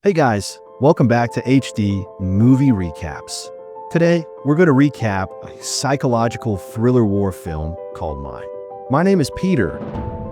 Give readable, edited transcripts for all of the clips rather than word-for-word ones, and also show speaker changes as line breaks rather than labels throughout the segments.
Hey guys, welcome back to HD Movie Recaps. Today, we're going to recap a psychological thriller war film called Mine. My name is Peter.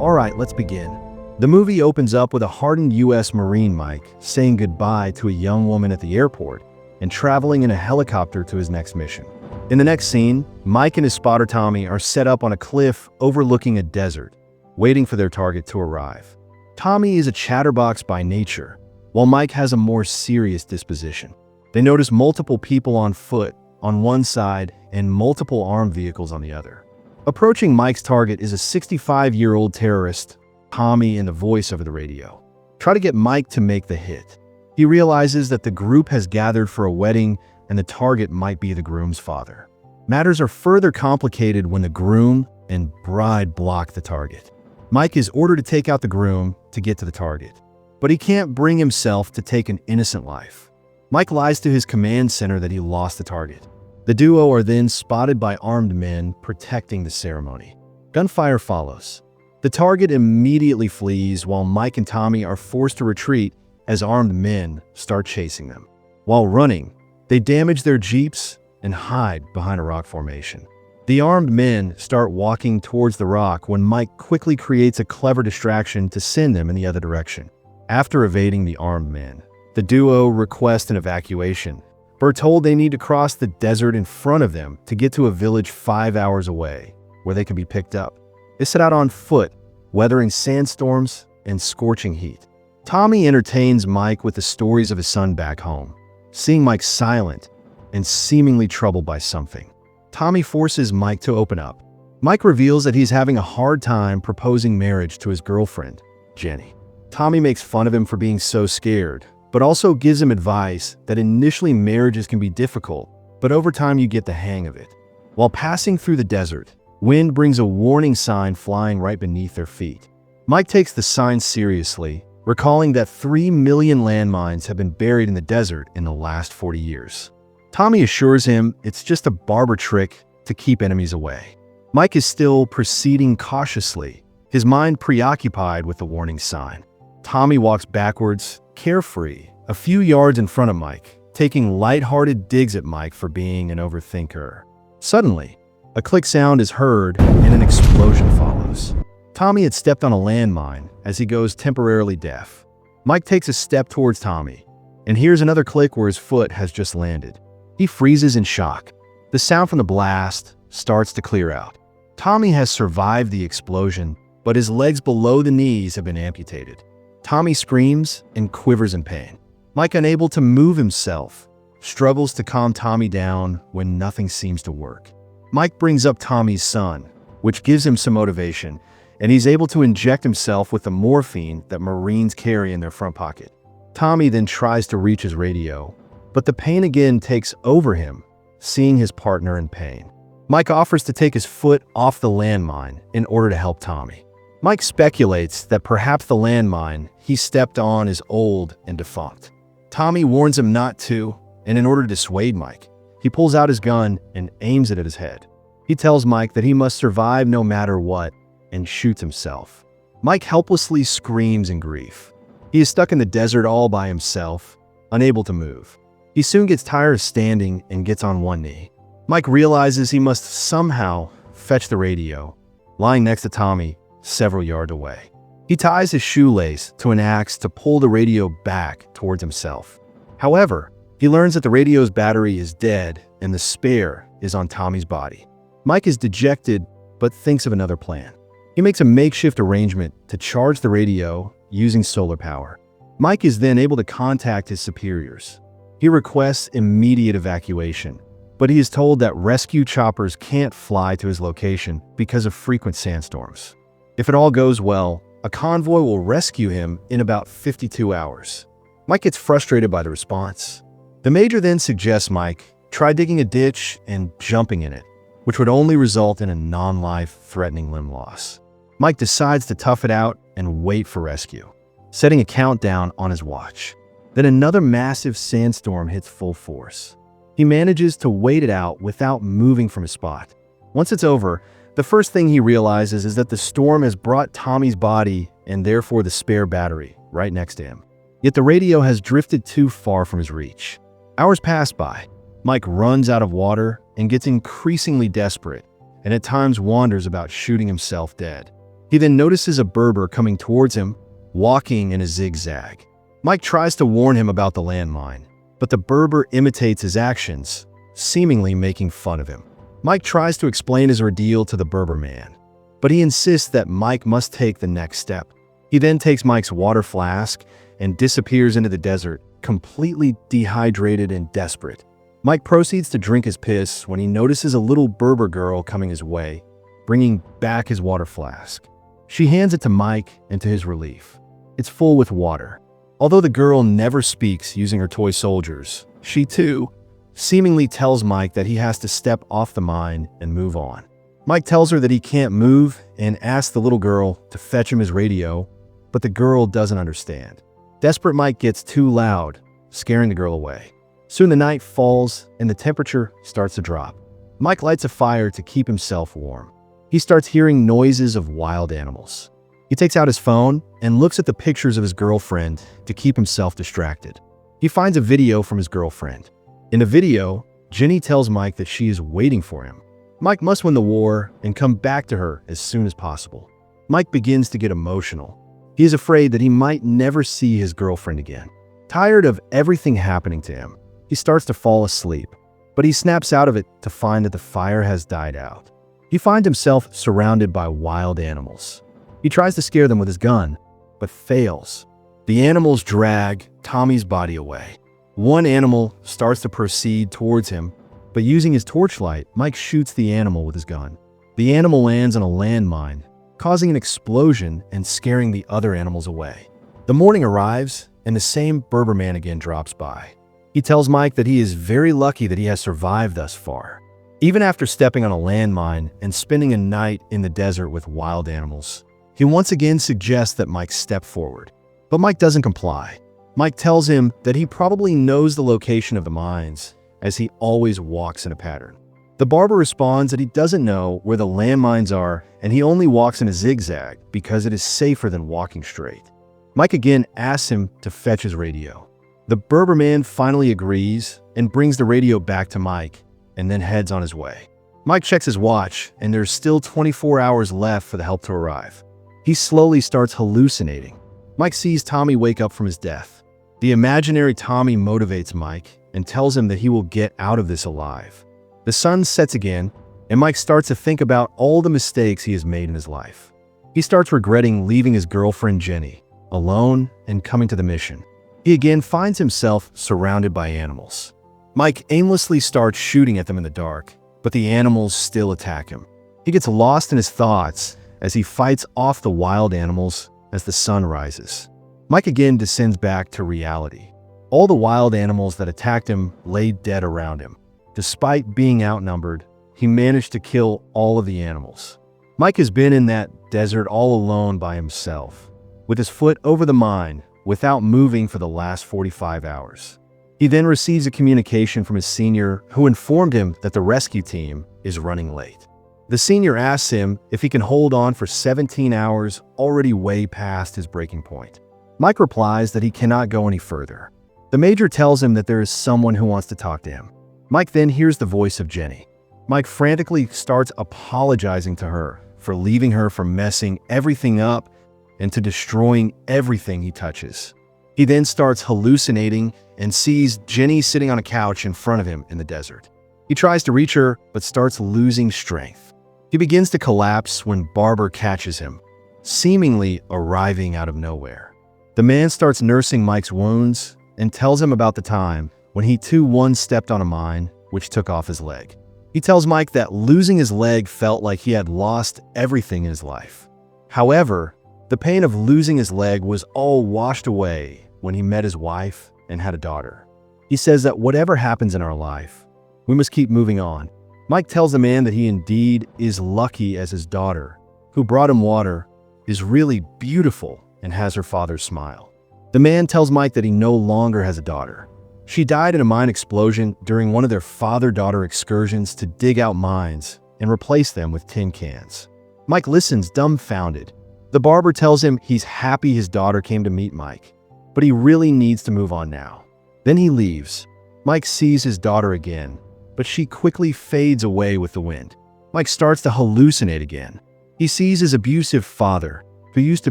Alright, let's begin. The movie opens up with a hardened US Marine Mike saying goodbye to a young woman at the airport and traveling in a helicopter to his next mission. In the next scene, Mike and his spotter Tommy are set up on a cliff overlooking a desert, waiting for their target to arrive. Tommy is a chatterbox by nature, while Mike has a more serious disposition. They notice multiple people on foot on one side and multiple armed vehicles on the other. Approaching Mike's target is a 65-year-old terrorist, Tommy, in the voice over the radio. Try to get Mike to make the hit. He realizes that the group has gathered for a wedding and the target might be the groom's father. Matters are further complicated when the groom and bride block the target. Mike is ordered to take out the groom to get to the target, but he can't bring himself to take an innocent life. Mike lies to his command center that he lost the target. The duo are then spotted by armed men protecting the ceremony. Gunfire follows. The target immediately flees while Mike and Tommy are forced to retreat as armed men start chasing them. While running, they damage their jeeps and hide behind a rock formation. The armed men start walking towards the rock when Mike quickly creates a clever distraction to send them in the other direction. After evading the armed men, the duo request an evacuation, but are told they need to cross the desert in front of them to get to a village 5 hours away, where they can be picked up. They set out on foot, weathering sandstorms and scorching heat. Tommy entertains Mike with the stories of his son back home, seeing Mike silent and seemingly troubled by something. Tommy forces Mike to open up. Mike reveals that he's having a hard time proposing marriage to his girlfriend, Jenny. Tommy makes fun of him for being so scared, but also gives him advice that initially marriages can be difficult, but over time you get the hang of it. While passing through the desert, wind brings a warning sign flying right beneath their feet. Mike takes the sign seriously, recalling that 3 million landmines have been buried in the desert in the last 40 years. Tommy assures him it's just a barber trick to keep enemies away. Mike is still proceeding cautiously, his mind preoccupied with the warning sign. Tommy walks backwards, carefree, a few yards in front of Mike, taking lighthearted digs at Mike for being an overthinker. Suddenly, a click sound is heard and an explosion follows. Tommy had stepped on a landmine as he goes temporarily deaf. Mike takes a step towards Tommy and hears another click where his foot has just landed. He freezes in shock. The sound from the blast starts to clear out. Tommy has survived the explosion, but his legs below the knees have been amputated. Tommy screams and quivers in pain. Mike, unable to move himself, struggles to calm Tommy down when nothing seems to work. Mike brings up Tommy's son, which gives him some motivation, and he's able to inject himself with the morphine that Marines carry in their front pocket. Tommy then tries to reach his radio, but the pain again takes over him, seeing his partner in pain. Mike offers to take his foot off the landmine in order to help Tommy. Mike speculates that perhaps the landmine he stepped on is old and defunct. Tommy warns him not to, and in order to dissuade Mike, he pulls out his gun and aims it at his head. He tells Mike that he must survive no matter what and shoots himself. Mike helplessly screams in grief. He is stuck in the desert all by himself, unable to move. He soon gets tired of standing and gets on one knee. Mike realizes he must somehow fetch the radio, lying next to Tommy several yards away. He ties his shoelace to an axe to pull the radio back towards himself. However, he learns that the radio's battery is dead and the spare is on Tommy's body. Mike is dejected but thinks of another plan. He makes a makeshift arrangement to charge the radio using solar power. Mike is then able to contact his superiors. He requests immediate evacuation, but he is told that rescue choppers can't fly to his location because of frequent sandstorms. If it all goes well, a convoy will rescue him in about 52 hours. Mike gets frustrated by the response. The major then suggests Mike try digging a ditch and jumping in it, which would only result in a non-life-threatening limb loss. Mike decides to tough it out and wait for rescue, setting a countdown on his watch. Then another massive sandstorm hits full force. He manages to wait it out without moving from his spot. Once it's over, the first thing he realizes is that the storm has brought Tommy's body and therefore the spare battery right next to him. Yet the radio has drifted too far from his reach. Hours pass by. Mike runs out of water and gets increasingly desperate, and at times wanders about shooting himself dead. He then notices a Berber coming towards him, walking in a zigzag. Mike tries to warn him about the landmine, but the Berber imitates his actions, seemingly making fun of him. Mike tries to explain his ordeal to the Berber man, but he insists that Mike must take the next step. He then takes Mike's water flask and disappears into the desert, completely dehydrated and desperate. Mike proceeds to drink his piss when he notices a little Berber girl coming his way, bringing back his water flask. She hands it to Mike, and to his relief, it's full with water. Although the girl never speaks using her toy soldiers, she too seemingly tells Mike that he has to step off the mine and move on. Mike tells her that he can't move and asks the little girl to fetch him his radio, but the girl doesn't understand. Desperate Mike gets too loud, scaring the girl away. Soon the night falls and the temperature starts to drop. Mike lights a fire to keep himself warm. He starts hearing noises of wild animals. He takes out his phone and looks at the pictures of his girlfriend to keep himself distracted. He finds a video from his girlfriend. In the video, Jenny tells Mike that she is waiting for him. Mike must win the war and come back to her as soon as possible. Mike begins to get emotional. He is afraid that he might never see his girlfriend again. Tired of everything happening to him, he starts to fall asleep, but he snaps out of it to find that the fire has died out. He finds himself surrounded by wild animals. He tries to scare them with his gun, but fails. The animals drag Tommy's body away. One animal starts to proceed towards him, but using his torchlight, Mike shoots the animal with his gun. The animal lands on a landmine, causing an explosion and scaring the other animals away. The morning arrives, and the same Berber man again drops by. He tells Mike that he is very lucky that he has survived thus far. Even after stepping on a landmine and spending a night in the desert with wild animals, he once again suggests that Mike step forward. But Mike doesn't comply. Mike tells him that he probably knows the location of the mines, as he always walks in a pattern. The barber responds that he doesn't know where the landmines are, and he only walks in a zigzag because it is safer than walking straight. Mike again asks him to fetch his radio. The Berber man finally agrees and brings the radio back to Mike, and then heads on his way. Mike checks his watch, and there's still 24 hours left for the help to arrive. He slowly starts hallucinating. Mike sees Tommy wake up from his death. The imaginary Tommy motivates Mike and tells him that he will get out of this alive. The sun sets again, and Mike starts to think about all the mistakes he has made in his life. He starts regretting leaving his girlfriend Jenny alone and coming to the mission. He again finds himself surrounded by animals. Mike aimlessly starts shooting at them in the dark, but the animals still attack him. He gets lost in his thoughts as he fights off the wild animals as the sun rises. Mike again descends back to reality. All the wild animals that attacked him lay dead around him. Despite being outnumbered, he managed to kill all of the animals. Mike has been in that desert all alone by himself, with his foot over the mine, without moving for the last 45 hours. He then receives a communication from his senior who informed him that the rescue team is running late. The senior asks him if he can hold on for 17 hours, already way past his breaking point. Mike replies that he cannot go any further. The major tells him that there is someone who wants to talk to him. Mike then hears the voice of Jenny. Mike frantically starts apologizing to her for leaving her, for messing everything up, and to destroying everything he touches. He then starts hallucinating and sees Jenny sitting on a couch in front of him in the desert. He tries to reach her, but starts losing strength. He begins to collapse when Barber catches him, seemingly arriving out of nowhere. The man starts nursing Mike's wounds and tells him about the time when he too once stepped on a mine, which took off his leg. He tells Mike that losing his leg felt like he had lost everything in his life. However, the pain of losing his leg was all washed away when he met his wife and had a daughter. He says that whatever happens in our life, we must keep moving on. Mike tells the man that he indeed is lucky, as his daughter, who brought him water, is really beautiful and has her father's smile. The man tells Mike that he no longer has a daughter. She died in a mine explosion during one of their father-daughter excursions to dig out mines and replace them with tin cans. Mike listens dumbfounded. The barber tells him he's happy his daughter came to meet Mike. but he really needs to move on now. Then he leaves. Mike sees his daughter again, but she quickly fades away with the wind. Mike starts to hallucinate again. He sees his abusive father, who used to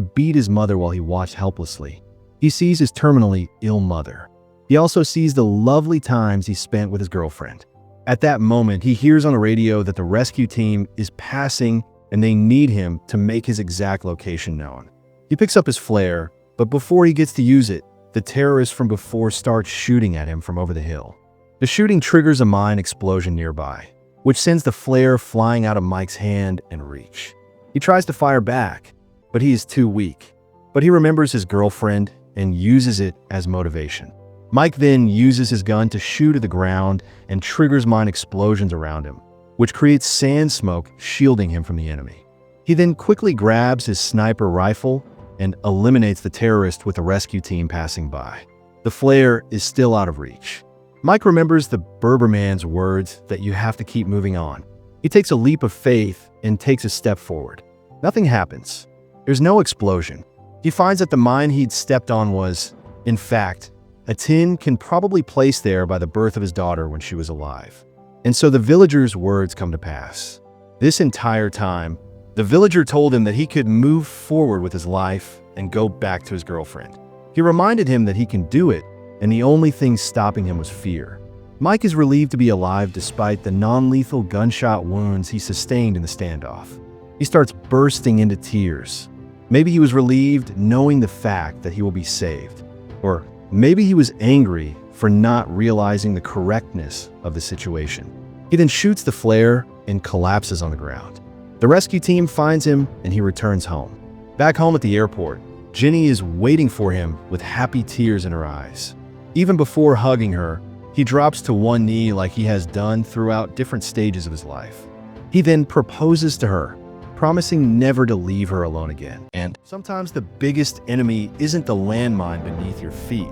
beat his mother while he watched helplessly. He sees his terminally ill mother. He also sees the lovely times he spent with his girlfriend. At that moment, he hears on the radio that the rescue team is passing and they need him to make his exact location known. He picks up his flare, but before he gets to use it, the terrorists from before start shooting at him from over the hill. The shooting triggers a mine explosion nearby, which sends the flare flying out of Mike's hand and reach. He tries to fire back, but he is too weak. But he remembers his girlfriend and uses it as motivation. Mike then uses his gun to shoot at the ground and triggers mine explosions around him, which creates sand smoke shielding him from the enemy. He then quickly grabs his sniper rifle and eliminates the terrorist with the rescue team passing by. The flare is still out of reach. Mike remembers the Berber man's words that you have to keep moving on. He takes a leap of faith and takes a step forward. Nothing happens. There's no explosion. He finds that the mine he'd stepped on was, in fact, a tin can probably placed there by the birth of his daughter when she was alive. And so the villager's words come to pass. This entire time, the villager told him that he could move forward with his life and go back to his girlfriend. He reminded him that he can do it, and the only thing stopping him was fear. Mike is relieved to be alive despite the non-lethal gunshot wounds he sustained in the standoff. He starts bursting into tears. Maybe he was relieved knowing the fact that he will be saved. Or maybe he was angry for not realizing the correctness of the situation. He then shoots the flare and collapses on the ground. The rescue team finds him and he returns home. Back home at the airport, Jenny is waiting for him with happy tears in her eyes. Even before hugging her, he drops to one knee like he has done throughout different stages of his life. He then proposes to her, promising never to leave her alone again. And sometimes the biggest enemy isn't the landmine beneath your feet.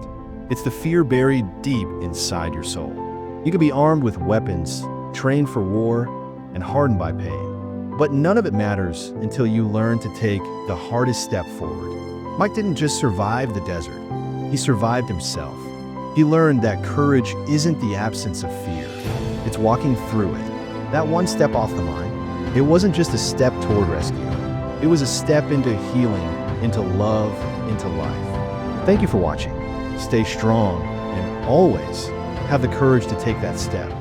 It's the fear buried deep inside your soul. You can be armed with weapons, trained for war, and hardened by pain. But none of it matters until you learn to take the hardest step forward. Mike didn't just survive the desert, he survived himself. He learned that courage isn't the absence of fear, it's walking through it. That one step off the line, it wasn't just a step toward rescue. It was a step into healing, into love, into life. Thank you for watching. Stay strong and always have the courage to take that step.